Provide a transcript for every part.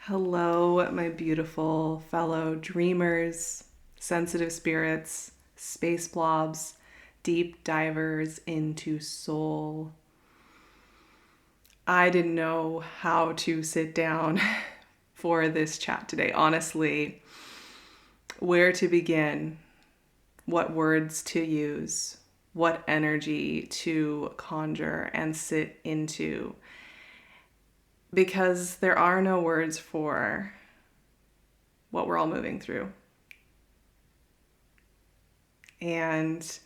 Hello, my beautiful fellow dreamers, sensitive spirits, space blobs, deep divers into soul. I didn't know how to sit down for this chat today. Honestly, where to begin, what words to use, what energy to conjure and sit into. Because there are no words for what we're all moving through. And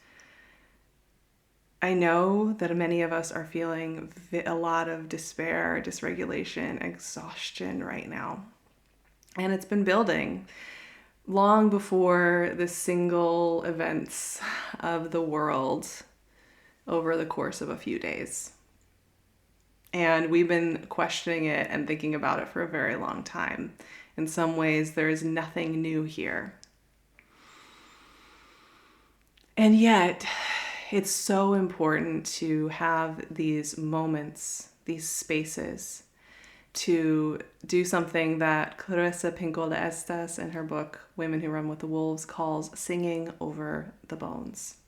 I know that many of us are feeling a lot of despair, dysregulation, exhaustion right now. And it's been building long before the single events of the world over the course of a few days. And we've been questioning it and thinking about it for a very long time. In some ways, there is nothing new here. And yet, it's so important to have these moments, these spaces, to do something that Clarissa Pinkola Estes in her book, Women Who Run with the Wolves, calls singing over the bones.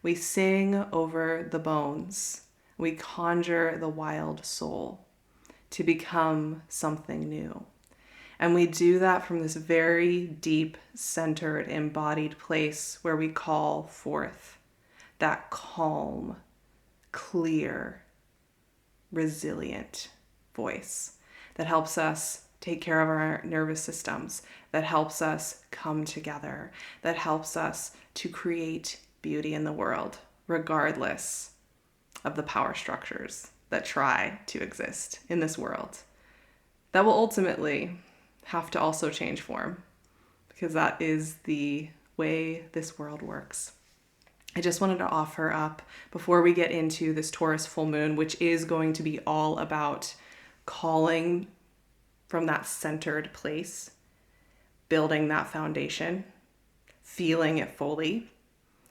We sing over the bones. We conjure the wild soul to become something new. And we do that from this very deep, centered, embodied place where we call forth that calm, clear, resilient voice that helps us take care of our nervous systems, that helps us come together, that helps us to create beauty in the world, regardless of the power structures that try to exist in this world. That will ultimately have to also change form, because that is the way this world works. I just wanted to offer up, before we get into this Taurus full moon, which is going to be all about calling from that centered place, building that foundation, feeling it fully,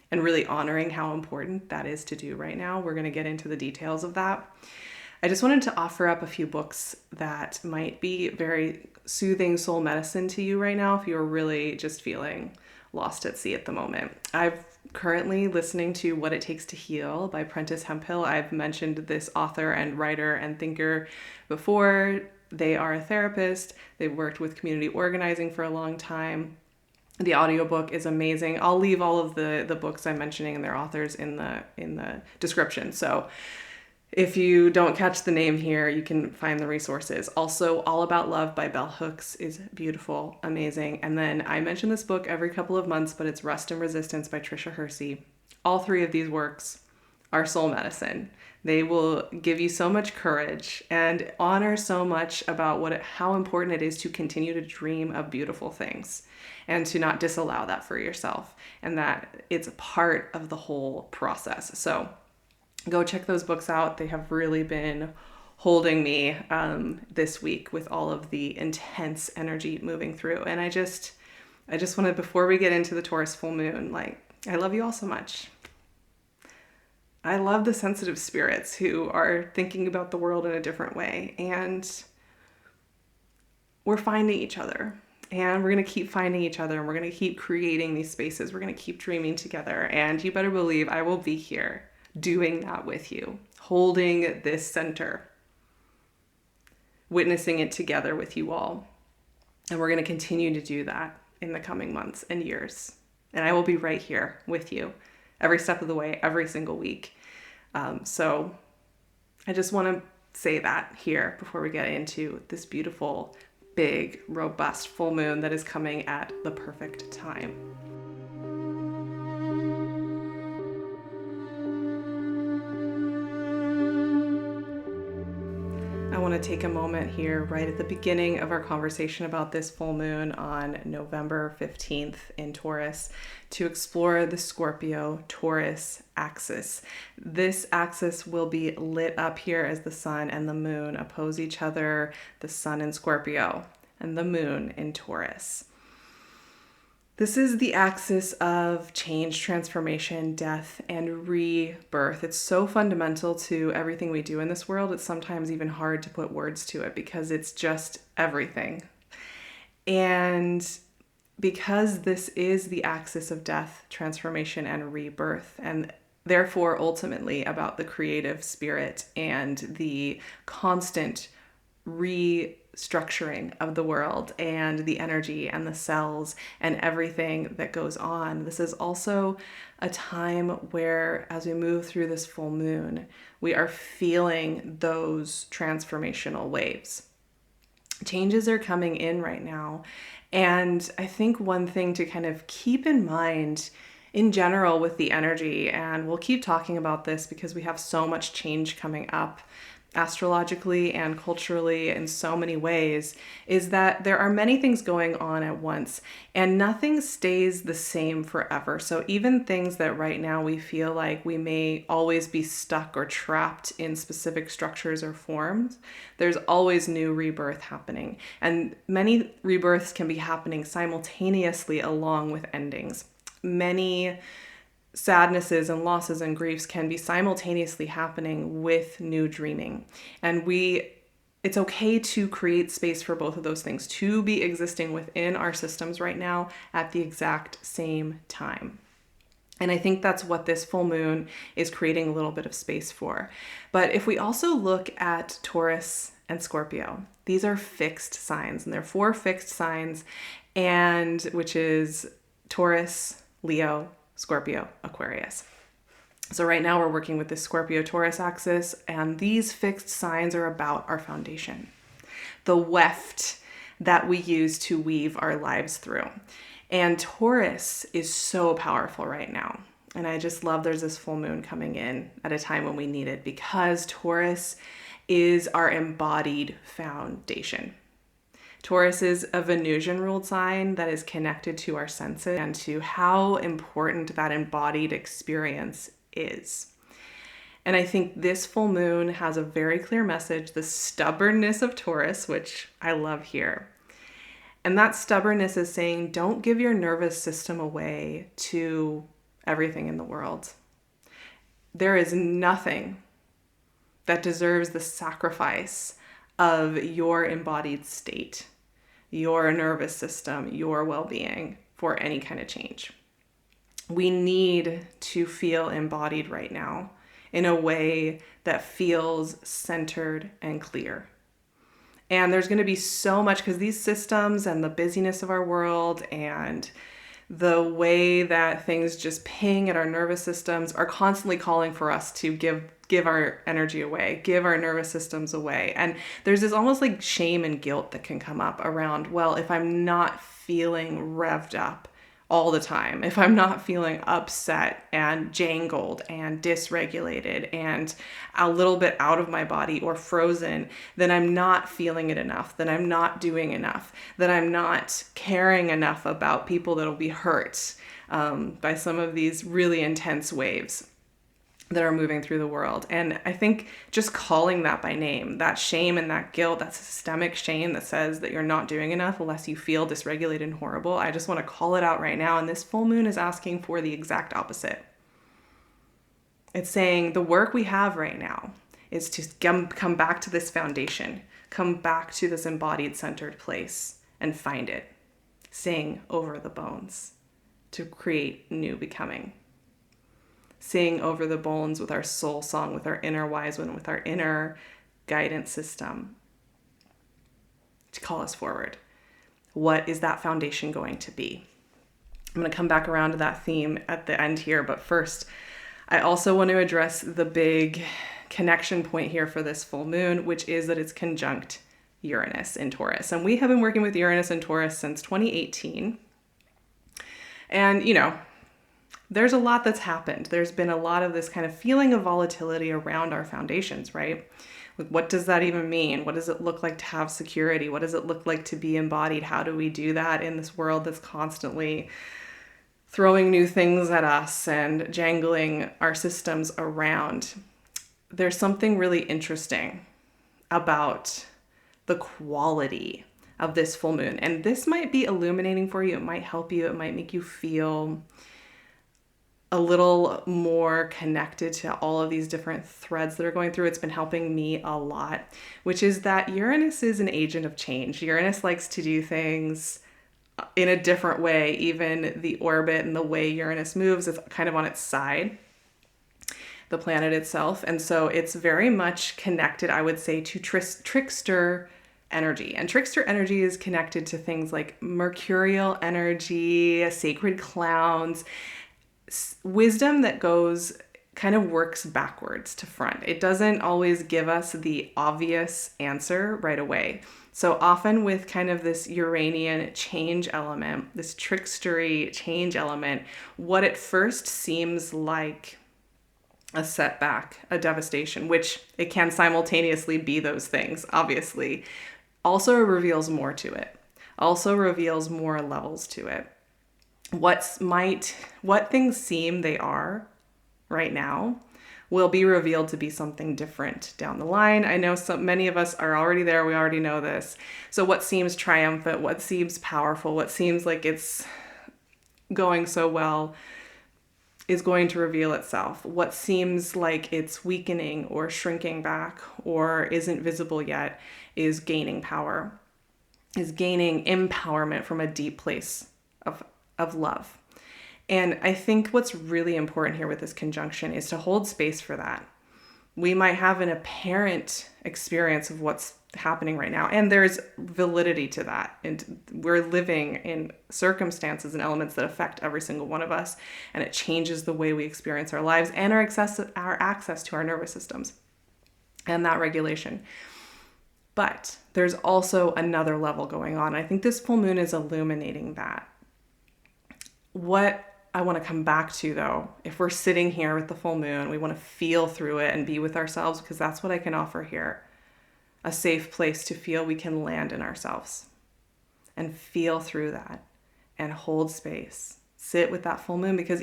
and really honoring how important that is to do right now. We're going to get into the details of that. I just wanted to offer up a few books that might be very soothing soul medicine to you right now if you're really just feeling lost at sea at the moment. I'm currently listening to What It Takes to Heal by Prentis Hemphill. I've mentioned this author and writer and thinker before. They are a therapist. They've worked with community organizing for a long time. The audiobook is amazing. I'll leave all of the books I'm mentioning and their authors in the description. So if you don't catch the name here, you can find the resources. Also, All About Love by Bell Hooks is beautiful, amazing. And then I mention this book every couple of months, but it's Rest and Resistance by Tricia Hersey. All three of these works are soul medicine. They will give you so much courage and honor so much about how important it is to continue to dream of beautiful things and to not disallow that for yourself, and that it's a part of the whole process. So go check those books out. They have really been holding me this week with all of the intense energy moving through. And I just wanted, before we get into the Taurus full moon, I love you all so much. I love the sensitive spirits who are thinking about the world in a different way. And we're finding each other. And we're going to keep finding each other. And we're going to keep creating these spaces. We're going to keep dreaming together. And you better believe I will be here doing that with you, holding this center, witnessing it together with you all. And we're going to continue to do that in the coming months and years. And I will be right here with you every step of the way, every single week. So I just want to say that here before we get into this beautiful, big, robust full moon that is coming at the perfect time. I want to take a moment here right at the beginning of our conversation about this full moon on November 15th in Taurus to explore the Scorpio-Taurus axis. This axis will be lit up here as the sun and the moon oppose each other, the sun in Scorpio and the moon in Taurus. This is the axis of change, transformation, death, and rebirth. It's so fundamental to everything we do in this world. It's sometimes even hard to put words to it because it's just everything. And because this is the axis of death, transformation, and rebirth, and therefore ultimately about the creative spirit and the constant restructuring of the world and the energy and the cells and everything that goes on. This is also a time where, as we move through this full moon, we are feeling those transformational waves. Changes are coming in right now. And I think one thing to kind of keep in mind in general with the energy, and we'll keep talking about this because we have so much change coming up astrologically and culturally in so many ways, is that there are many things going on at once and nothing stays the same forever. So even things that right now we feel like we may always be stuck or trapped in specific structures or forms, there's always new rebirth happening. And many rebirths can be happening simultaneously along with endings. Many sadnesses and losses and griefs can be simultaneously happening with new dreaming. And it's okay to create space for both of those things to be existing within our systems right now at the exact same time. And I think that's what this full moon is creating a little bit of space for. But if we also look at Taurus and Scorpio, these are fixed signs, and they're 4 fixed signs, and which is Taurus, Leo, Scorpio, Aquarius. So right now we're working with the Scorpio-Taurus axis, and these fixed signs are about our foundation, the weft that we use to weave our lives through. And Taurus is so powerful right now. And I just love there's this full moon coming in at a time when we need it, because Taurus is our embodied foundation. Taurus is a Venusian ruled sign that is connected to our senses and to how important that embodied experience is. And I think this full moon has a very clear message, the stubbornness of Taurus, which I love here. And that stubbornness is saying, don't give your nervous system away to everything in the world. There is nothing that deserves the sacrifice of your embodied state, your nervous system, your well-being for any kind of change. We need to feel embodied right now in a way that feels centered and clear. And there's going to be so much, because these systems and the busyness of our world and the way that things just ping at our nervous systems are constantly calling for us to give our energy away, give our nervous systems away. And there's this almost like shame and guilt that can come up around, well, if I'm not feeling revved up all the time, if I'm not feeling upset and jangled and dysregulated and a little bit out of my body or frozen, then I'm not feeling it enough, then I'm not doing enough, then I'm not caring enough about people that'll be hurt by some of these really intense waves that are moving through the world. And I think just calling that by name, that shame and that guilt, that systemic shame that says that you're not doing enough unless you feel dysregulated and horrible, I just want to call it out right now. And this full moon is asking for the exact opposite. It's saying the work we have right now is to come back to this foundation, come back to this embodied centered place and find it. Sing over the bones to create new becoming. Sing over the bones with our soul song, with our inner wise one, with our inner guidance system to call us forward. What is that foundation going to be? I'm going to come back around to that theme at the end here, but first, I also want to address the big connection point here for this full moon, which is that it's conjunct Uranus in Taurus. And we have been working with Uranus in Taurus since 2018. And, there's a lot that's happened. There's been a lot of this kind of feeling of volatility around our foundations, right? What does that even mean? What does it look like to have security? What does it look like to be embodied? How do we do that in this world that's constantly throwing new things at us and jangling our systems around? There's something really interesting about the quality of this full moon. And this might be illuminating for you. It might help you. It might make you feel a little more connected to all of these different threads that are going through. It's been helping me a lot, which is that Uranus is an agent of change. Uranus likes to do things in a different way. Even the orbit and the way Uranus moves is kind of on its side, the planet itself. And so it's very much connected, I would say, to trickster energy. And trickster energy is connected to things like mercurial energy, sacred clowns, wisdom that kind of works backwards to front. It doesn't always give us the obvious answer right away. So often with kind of this Uranian change element, this trickstery change element, what at first seems like a setback, a devastation, which it can simultaneously be those things, obviously, also reveals more to it, also reveals more levels to it. What things seem they are right now will be revealed to be something different down the line. I know many of us are already there. We already know this. So what seems triumphant, what seems powerful, what seems like it's going so well is going to reveal itself. What seems like it's weakening or shrinking back or isn't visible yet is gaining power, is gaining empowerment from a deep place of love. And I think what's really important here with this conjunction is to hold space for that. We might have an apparent experience of what's happening right now, and there's validity to that. And we're living in circumstances and elements that affect every single one of us, and it changes the way we experience our lives and our access to our nervous systems and that regulation. But there's also another level going on. I think this full moon is illuminating that. What I want to come back to, though, if we're sitting here with the full moon, we want to feel through it and be with ourselves, because that's what I can offer here. A safe place to feel we can land in ourselves and feel through that and hold space. Sit with that full moon, because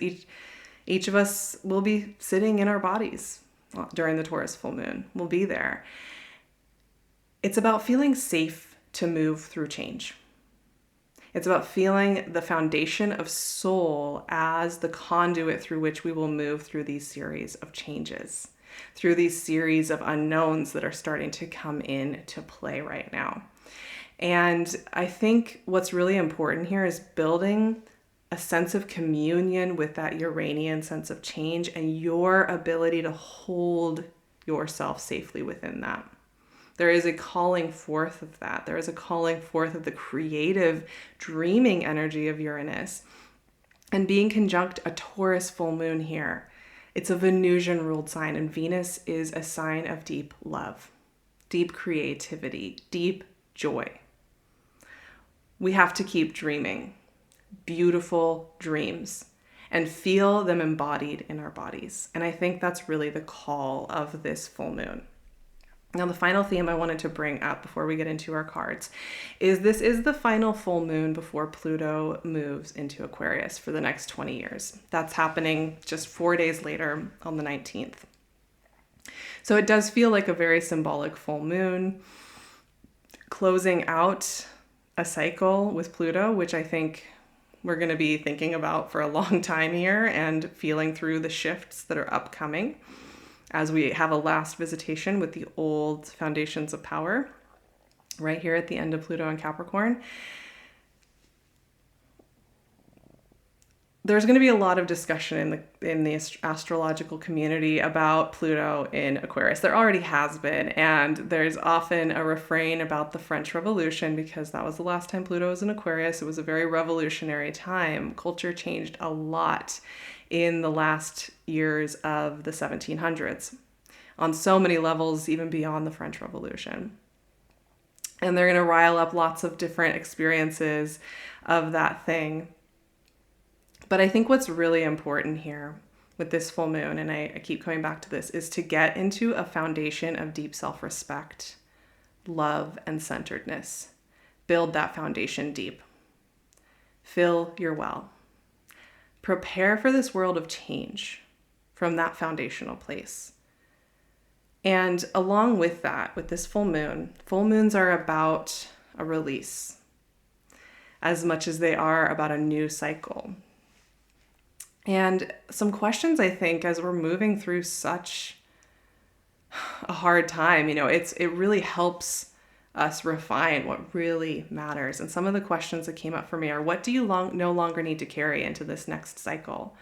each of us will be sitting in our bodies during the Taurus full moon. We'll be there. It's about feeling safe to move through change. It's about feeling the foundation of soul as the conduit through which we will move through these series of changes, through these series of unknowns that are starting to come into play right now. And I think what's really important here is building a sense of communion with that Uranian sense of change and your ability to hold yourself safely within that. There is a calling forth of that. There is a calling forth of the creative, dreaming energy of Uranus. And being conjunct a Taurus full moon here, it's a Venusian ruled sign, and Venus is a sign of deep love, deep creativity, deep joy. We have to keep dreaming beautiful dreams and feel them embodied in our bodies. And I think that's really the call of this full moon. Now, the final theme I wanted to bring up before we get into our cards is this is the final full moon before Pluto moves into Aquarius for the next 20 years. That's happening just 4 days later on the 19th. So it does feel like a very symbolic full moon, closing out a cycle with Pluto, which I think we're going to be thinking about for a long time here and feeling through the shifts that are upcoming as we have a last visitation with the old foundations of power right here at the end of Pluto and Capricorn. There's going to be a lot of discussion in the astrological community about Pluto in Aquarius. There already has been, and there's often a refrain about the French Revolution, because that was the last time Pluto was in Aquarius. It was a very revolutionary time. Culture changed a lot in the last years of the 1700s on so many levels, even beyond the French Revolution. And they're going to rile up lots of different experiences of that thing. But I think what's really important here with this full moon, and I keep coming back to this, is to get into a foundation of deep self-respect, love, and centeredness. Build that foundation deep. Fill your well. Prepare for this world of change from that foundational place. And along with that, with this full moon, full moons are about a release, as much as they are about a new cycle. And some questions, I think, as we're moving through such a hard time, it really helps us refine what really matters. And some of the questions that came up for me are, what do you no longer need to carry into this next cycle?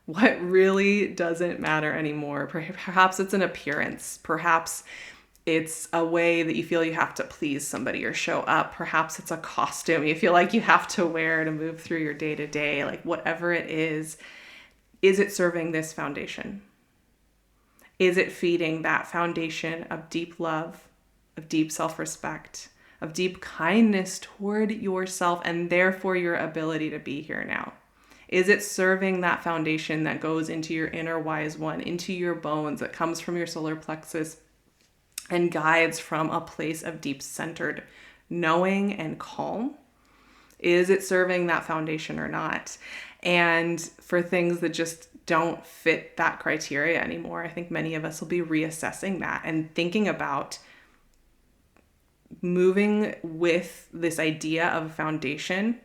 What really doesn't matter anymore? Perhaps it's an appearance. Perhaps it's a way that you feel you have to please somebody or show up. Perhaps it's a costume you feel like you have to wear to move through your day to day. Like whatever it is it serving this foundation? Is it feeding that foundation of deep love, of deep self-respect, of deep kindness toward yourself and therefore your ability to be here now? Is it serving that foundation that goes into your inner wise one, into your bones, that comes from your solar plexus and guides from a place of deep centered knowing and calm? Is it serving that foundation or not? And for things that just don't fit that criteria anymore, I think many of us will be reassessing that and thinking about moving with this idea of a foundation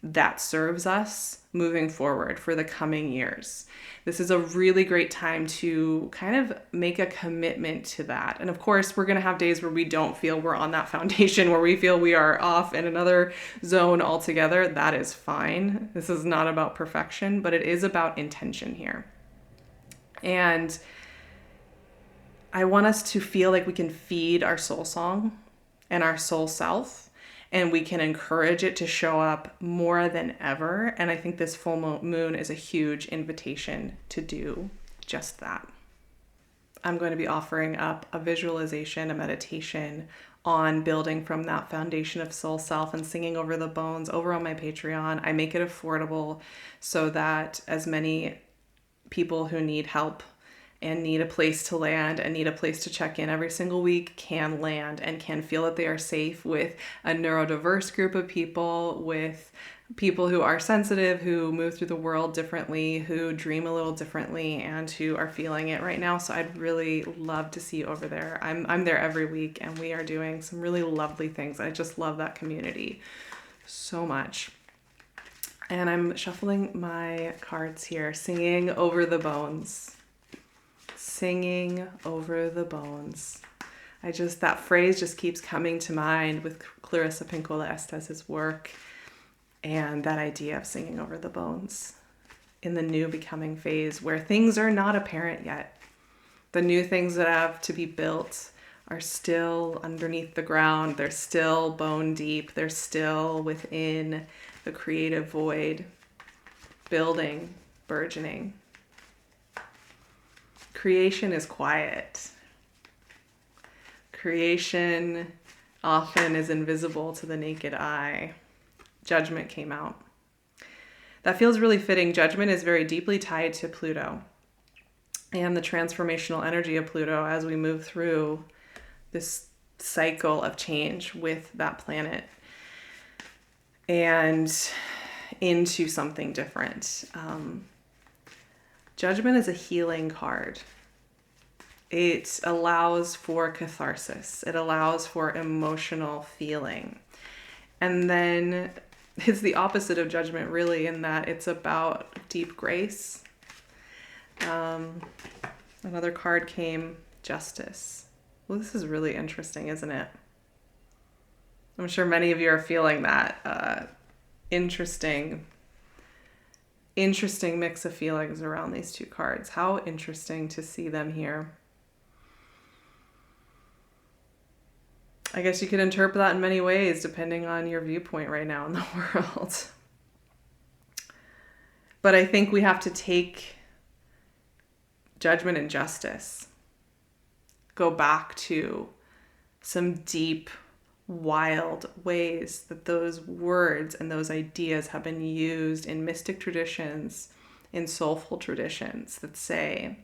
that serves us moving forward for the coming years. This is a really great time to kind of make a commitment to that. And of course, we're going to have days where we don't feel we're on that foundation, where we feel we are off in another zone altogether. That is fine. This is not about perfection, but it is about intention here. And I want us to feel like we can feed our soul song and our soul self, and we can encourage it to show up more than ever. And I think this full moon is a huge invitation to do just that. I'm going to be offering up a visualization, a meditation on building from that foundation of soul self and singing over the bones over on my Patreon. I make it affordable so that as many people who need help and need a place to land and need a place to check in every single week can land and can feel that they are safe with a neurodiverse group of people, with people who are sensitive, who move through the world differently, who dream a little differently, and who are feeling it right now. So I'd really love to see you over there. I'm there every week, and we are doing some really lovely things. I just love that community so much. And I'm shuffling my cards here, singing over the bones. Singing over the bones. That phrase just keeps coming to mind with Clarissa Pinkola Estes' work and that idea of singing over the bones in the new becoming phase where things are not apparent yet. The new things that have to be built are still underneath the ground. They're still bone deep. They're still within the creative void, building, burgeoning. Creation is quiet. Creation often is invisible to the naked eye. Judgment came out. That feels really fitting. Judgment is very deeply tied to Pluto and the transformational energy of Pluto as we move through this cycle of change with that planet and into something different. Judgment is a healing card. It allows for catharsis. It allows for emotional feeling. And then it's the opposite of judgment, really, in that it's about deep grace. Another card came, Justice. Well, this is really interesting, isn't it? I'm sure many of you are feeling that. Interesting mix of feelings around these two cards. How interesting to see them here. I guess you could interpret that in many ways depending on your viewpoint right now in the world. But I think we have to take judgment and justice, go back to some deep, wild ways that those words and those ideas have been used in mystic traditions, in soulful traditions that say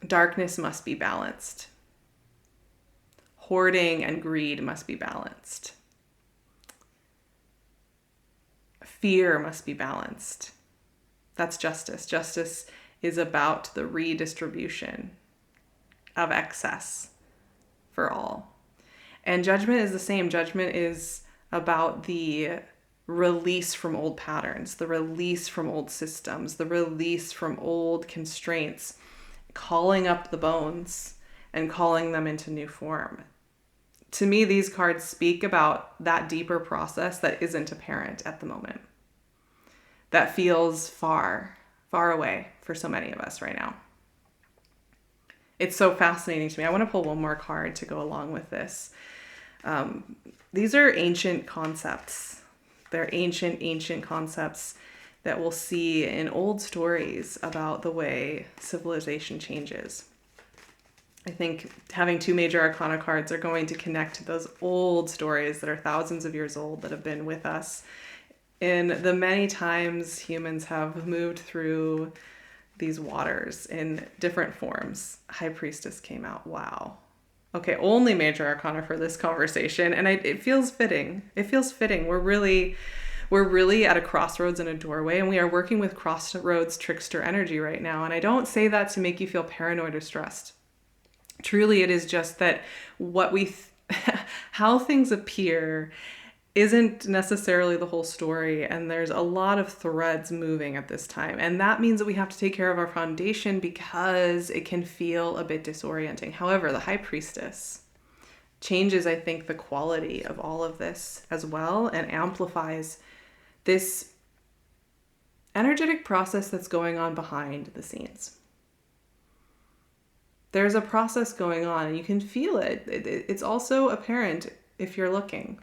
darkness must be balanced. Hoarding and greed must be balanced. Fear must be balanced. That's justice. Justice is about the redistribution of excess for all. And Judgment is the same. Judgment is about the release from old patterns, the release from old systems, the release from old constraints, calling up the bones and calling them into new form. To me, these cards speak about that deeper process that isn't apparent at the moment, that feels far, far away for so many of us right now. It's so fascinating to me. I want to pull one more card to go along with this. These are ancient concepts. They're ancient concepts that we'll see in old stories about the way civilization changes. I think having 2 major arcana cards are going to connect to those old stories that are thousands of years old that have been with us in the many times humans have moved through these waters in different forms. High Priestess came out. Wow. Okay, only major arcana for this conversation, and it feels fitting. It feels fitting. We're really at a crossroads and a doorway, and we are working with crossroads trickster energy right now. And I don't say that to make you feel paranoid or stressed. Truly, it is just that how things appear isn't necessarily the whole story, and there's a lot of threads moving at this time, and that means that we have to take care of our foundation because it can feel a bit disorienting. However, the High Priestess changes, I think, the quality of all of this as well, and amplifies this energetic process that's going on behind the scenes. There's a process going on, and you can feel it. It's also apparent if you're looking.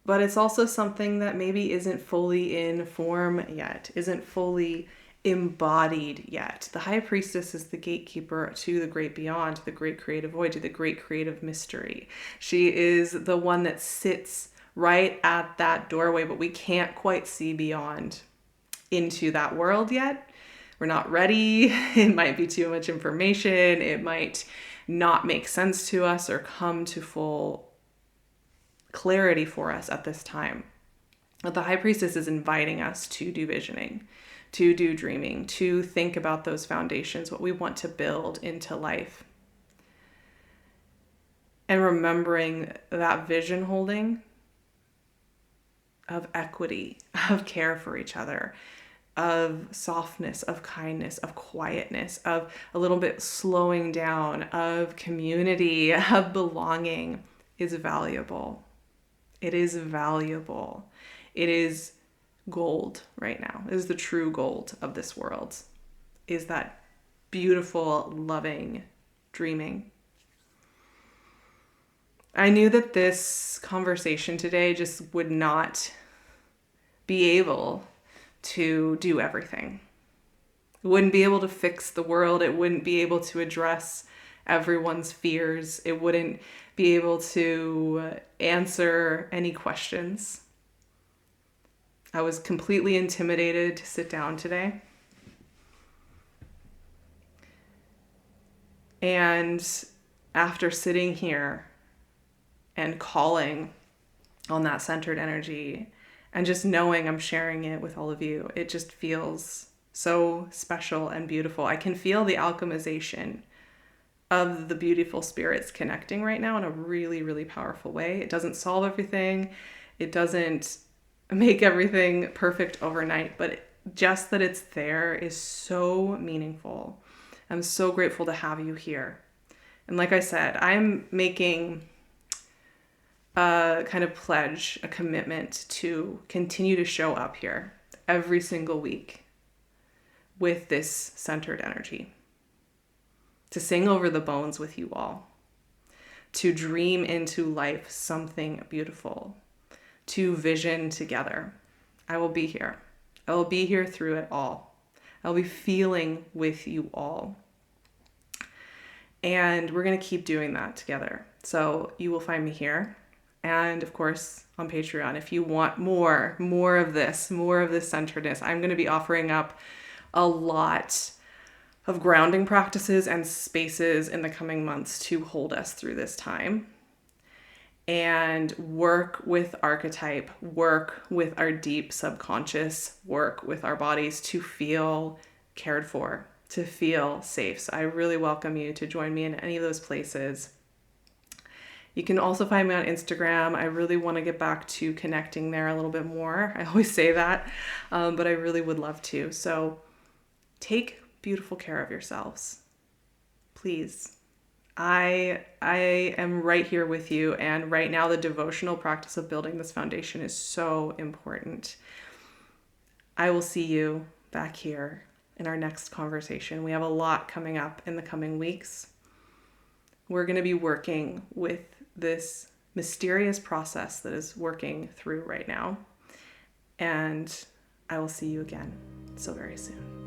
But it's also something that maybe isn't fully in form yet, isn't fully embodied yet. The High Priestess is the gatekeeper to the great beyond, to the great creative void, to the great creative mystery. She is the one that sits right at that doorway, but we can't quite see beyond into that world yet. We're not ready. It might be too much information. It might not make sense to us or come to full clarity for us at this time. But the High Priestess is inviting us to do visioning, to do dreaming, to think about those foundations, what we want to build into life. And remembering that vision holding of equity, of care for each other, of softness, of kindness, of quietness, of a little bit slowing down, of community, of belonging is valuable. It is valuable. It is gold right now. It is the true gold of this world. Is that beautiful, loving, dreaming. I knew that this conversation today just would not be able to do everything. It wouldn't be able to fix the world. It wouldn't be able to address everyone's fears. It wouldn't be able to answer any questions. I was completely intimidated to sit down today. And after sitting here and calling on that centered energy and just knowing I'm sharing it with all of you, it just feels so special and beautiful. I can feel the alchemization of the beautiful spirits connecting right now in a really, really powerful way. It doesn't solve everything. It doesn't make everything perfect overnight, but just that it's there is so meaningful. I'm so grateful to have you here. And like I said, I'm making a kind of pledge, a commitment to continue to show up here every single week with this centered energy. To sing over the bones with you all, to dream into life something beautiful, to vision together. I will be here. I will be here through it all. I'll be feeling with you all. And we're going to keep doing that together. So you will find me here. And of course, on Patreon, if you want more of this centeredness, I'm going to be offering up a lot of grounding practices and spaces in the coming months to hold us through this time and work with archetype, work with our deep subconscious, work with our bodies to feel cared for, to feel safe. So I really welcome you to join me in any of those places. You can also find me on Instagram. I really want to get back to connecting there a little bit more. I always say that, but I really would love to. So take beautiful care of yourselves. Please. I am right here with you, and right now the devotional practice of building this foundation is so important. I will see you back here in our next conversation. We have a lot coming up in the coming weeks. We're going to be working with this mysterious process that is working through right now, and I will see you again so very soon.